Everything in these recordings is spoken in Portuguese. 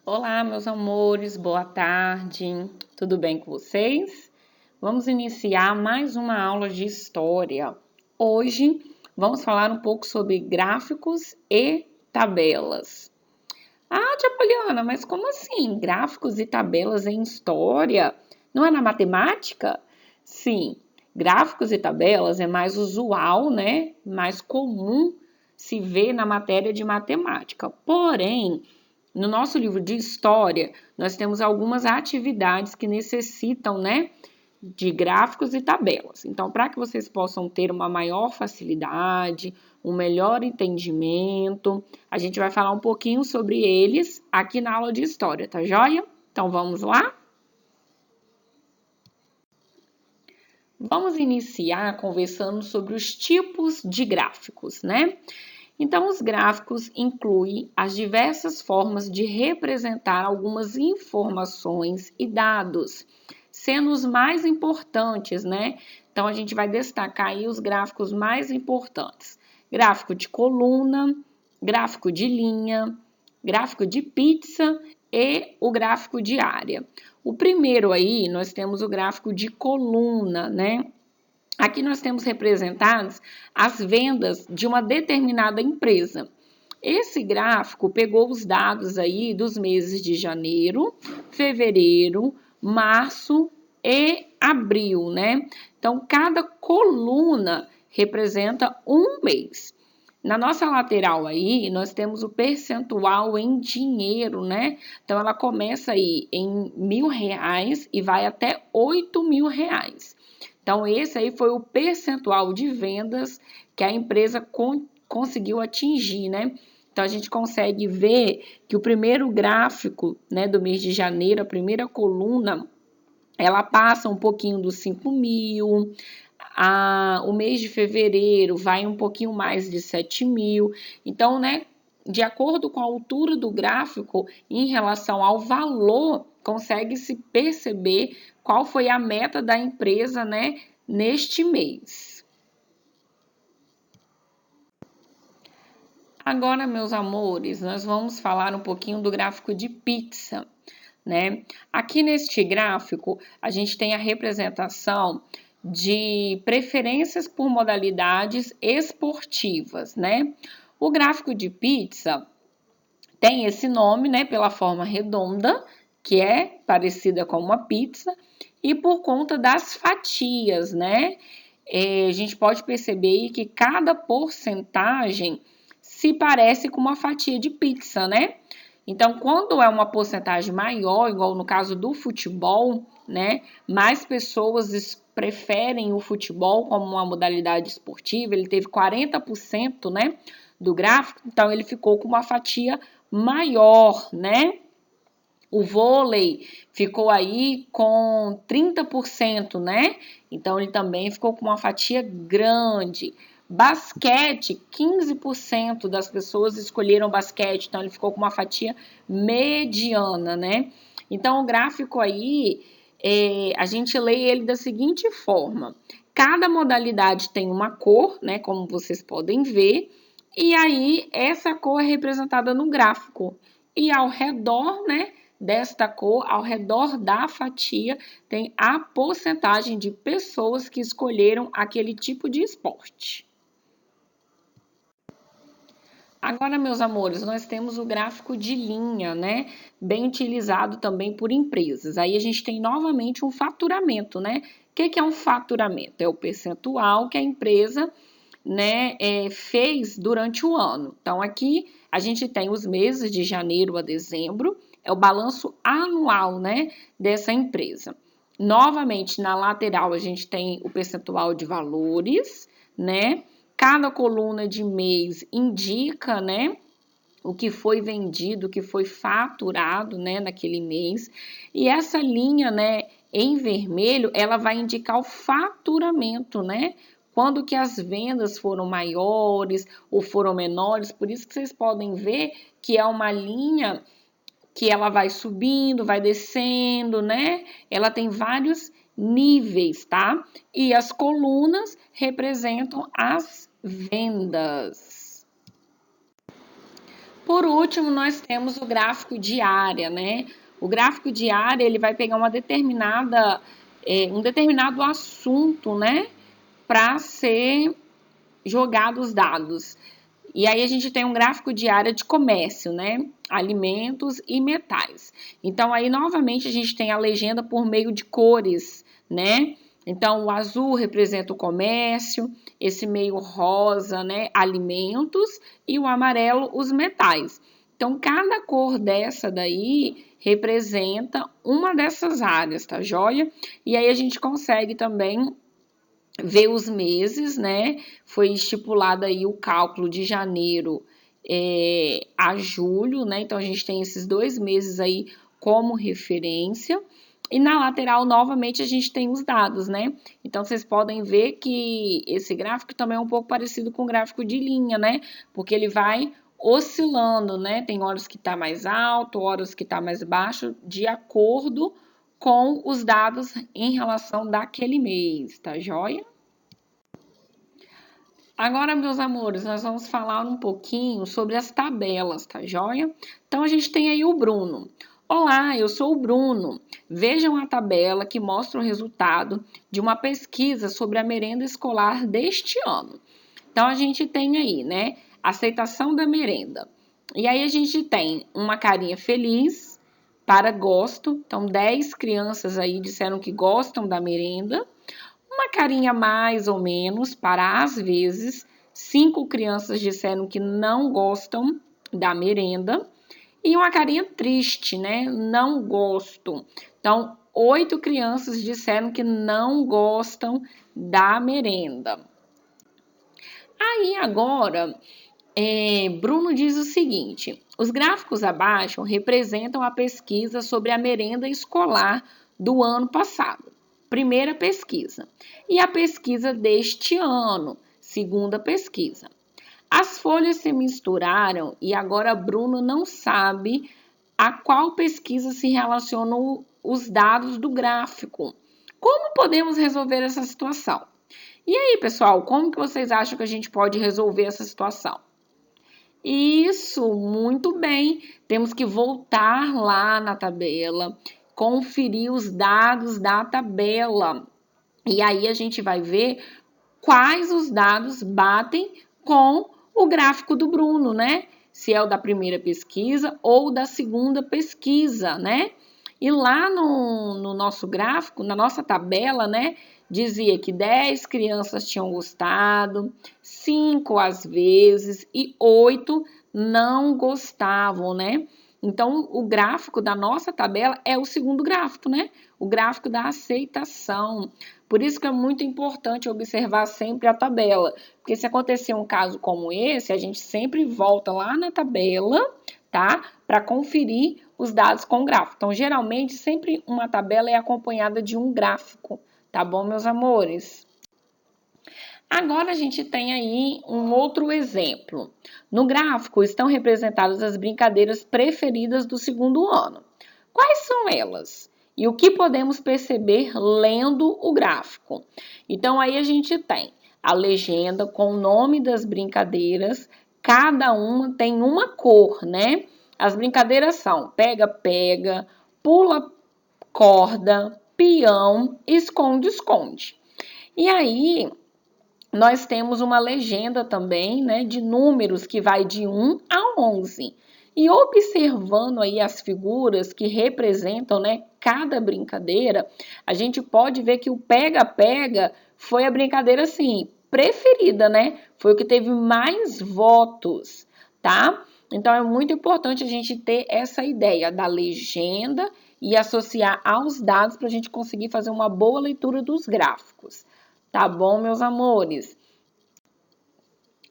Olá, meus amores, boa tarde, tudo bem com vocês? Vamos iniciar mais uma aula de história. Hoje vamos falar um pouco sobre gráficos e tabelas. Ah, tia Poliana, mas como assim? Gráficos e tabelas em história? Não é na matemática? Sim, gráficos e tabelas é mais usual, né? Mais comum se ver na matéria de matemática. Porém, no nosso livro de história, nós temos algumas atividades que necessitam, né, de gráficos e tabelas. Então, para que vocês possam ter uma maior facilidade, um melhor entendimento, a gente vai falar um pouquinho sobre eles aqui na aula de história, tá joia? Então, vamos lá? Vamos iniciar conversando sobre os tipos de gráficos, né? Então, os gráficos incluem as diversas formas de representar algumas informações e dados, sendo os mais importantes, né? Então, a gente vai destacar aí os gráficos mais importantes: gráfico de coluna, gráfico de linha, gráfico de pizza e o gráfico de área. O primeiro aí, nós temos o gráfico de coluna, né? Aqui nós temos representadas as vendas de uma determinada empresa. Esse gráfico pegou os dados aí dos meses de janeiro, fevereiro, março e abril, né? Então, cada coluna representa um mês. Na nossa lateral aí, nós temos o percentual em dinheiro, né? Então, ela começa aí em R$ 1.000 e vai até R$ 8.000. Então, esse aí foi o percentual de vendas que a empresa conseguiu atingir, né? Então, a gente consegue ver que o primeiro gráfico, né, do mês de janeiro, a primeira coluna, ela passa um pouquinho dos 5.000, o mês de fevereiro vai um pouquinho mais de 7.000. Então, né, de acordo com a altura do gráfico em relação ao valor, consegue-se perceber qual foi a meta da empresa, né, neste mês. Agora, meus amores, nós vamos falar um pouquinho do gráfico de pizza, né? Aqui neste gráfico, a gente tem a representação de preferências por modalidades esportivas, né? O gráfico de pizza tem esse nome, né, pela forma redonda, que é parecida com uma pizza, e por conta das fatias, né? A gente pode perceber que cada porcentagem se parece com uma fatia de pizza, né? Então, quando é uma porcentagem maior, igual no caso do futebol, né? Mais pessoas preferem o futebol como uma modalidade esportiva. Ele teve 40%, né, do gráfico, então ele ficou com uma fatia maior, né? O vôlei ficou aí com 30%, né? Então, ele também ficou com uma fatia grande. Basquete, 15% das pessoas escolheram basquete, então ele ficou com uma fatia mediana, né? Então, o gráfico aí, a gente lê ele da seguinte forma: cada modalidade tem uma cor, né? Como vocês podem ver, e aí essa cor é representada no gráfico. E ao redor, né, desta cor, ao redor da fatia, tem a porcentagem de pessoas que escolheram aquele tipo de esporte. Agora, meus amores, nós temos o gráfico de linha, né? Bem utilizado também por empresas. Aí a gente tem novamente um faturamento, né? O que é um faturamento? É o percentual que a empresa, né, fez durante o ano. Então, aqui a gente tem os meses de janeiro a dezembro, é o balanço anual, né, dessa empresa. Novamente, na lateral, a gente tem o percentual de valores, né? Cada coluna de mês indica, né, o que foi vendido, o que foi faturado, né, naquele mês. E essa linha, né, em vermelho, ela vai indicar o faturamento, né? Quando que as vendas foram maiores ou foram menores. Por isso que vocês podem ver que é uma linha que ela vai subindo, vai descendo, né? Ela tem vários níveis, tá? E as colunas representam as vendas. Por último, nós temos o gráfico de área, né? O gráfico de área, ele vai pegar um determinado assunto, né? Para ser jogado os dados. E aí a gente tem um gráfico de área de comércio, né? Alimentos e metais. Então aí novamente a gente tem a legenda por meio de cores, né? Então o azul representa o comércio, esse meio rosa, né? Alimentos e o amarelo os metais. Então cada cor dessa daí representa uma dessas áreas, tá joia? E aí a gente consegue também ver os meses, né? Foi estipulado aí o cálculo de janeiro a julho, né? Então a gente tem esses 2 meses aí como referência. E na lateral, novamente, a gente tem os dados, né? Então vocês podem ver que esse gráfico também é um pouco parecido com o gráfico de linha, né? Porque ele vai oscilando, né? Tem horas que tá mais alto, horas que tá mais baixo, de acordo com os dados em relação daquele mês, tá joia? Agora, meus amores, nós vamos falar um pouquinho sobre as tabelas, tá joia? Então, a gente tem aí o Bruno. Olá, eu sou o Bruno. Vejam a tabela que mostra o resultado de uma pesquisa sobre a merenda escolar deste ano. Então, a gente tem aí, né, aceitação da merenda. E aí, a gente tem uma carinha feliz para gosto. Então, 10 crianças aí disseram que gostam da merenda. Uma carinha mais ou menos para às vezes. 5 crianças disseram que não gostam da merenda. E uma carinha triste, né? Não gosto. Então, 8 crianças disseram que não gostam da merenda. Aí agora, Bruno diz o seguinte: os gráficos abaixo representam a pesquisa sobre a merenda escolar do ano passado. Primeira pesquisa. E a pesquisa deste ano, segunda pesquisa. As folhas se misturaram e agora Bruno não sabe a qual pesquisa se relacionam os dados do gráfico. Como podemos resolver essa situação? E aí, pessoal, como que vocês acham que a gente pode resolver essa situação? Isso, muito bem. Temos que voltar lá na tabela, conferir os dados da tabela. E aí a gente vai ver quais os dados batem com o gráfico do Bruno, né? Se é o da primeira pesquisa ou da segunda pesquisa, né? E lá no nosso gráfico, na nossa tabela, né? Dizia que 10 crianças tinham gostado, 5 às vezes e 8 não gostavam, né? Então, o gráfico da nossa tabela é o segundo gráfico, né? O gráfico da aceitação. Por isso que é muito importante observar sempre a tabela. Porque se acontecer um caso como esse, a gente sempre volta lá na tabela, tá? Para conferir os dados com o gráfico. Então, geralmente, sempre uma tabela é acompanhada de um gráfico, tá bom, meus amores? Agora a gente tem aí um outro exemplo. No gráfico estão representadas as brincadeiras preferidas do segundo ano. Quais são elas? E o que podemos perceber lendo o gráfico? Então aí a gente tem a legenda com o nome das brincadeiras, cada uma tem uma cor, né? As brincadeiras são pega-pega, pula corda, peão, esconde-esconde. E aí nós temos uma legenda também, né, de números que vai de 1 a 11. E observando aí as figuras que representam, né, cada brincadeira, a gente pode ver que o pega-pega foi a brincadeira, assim, preferida, né? Foi o que teve mais votos, tá? Então, é muito importante a gente ter essa ideia da legenda e associar aos dados para a gente conseguir fazer uma boa leitura dos gráficos. Tá bom, meus amores?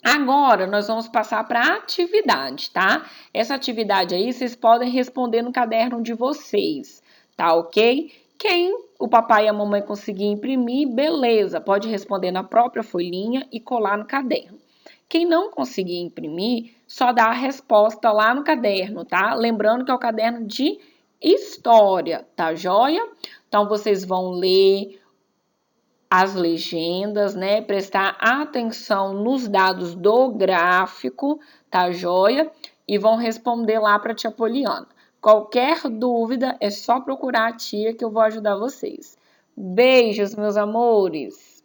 Agora, nós vamos passar para a atividade, tá? Essa atividade aí, vocês podem responder no caderno de vocês, tá ok? Quem o papai e a mamãe conseguir imprimir, beleza, pode responder na própria folhinha e colar no caderno. Quem não conseguir imprimir, só dá a resposta lá no caderno, tá? Lembrando que é o caderno de história, tá joia? Então, vocês vão ler as legendas, né? Prestar atenção nos dados do gráfico, tá joia? e vão responder lá para a tia Poliana. Qualquer dúvida é só procurar a tia que eu vou ajudar vocês. Beijos, meus amores!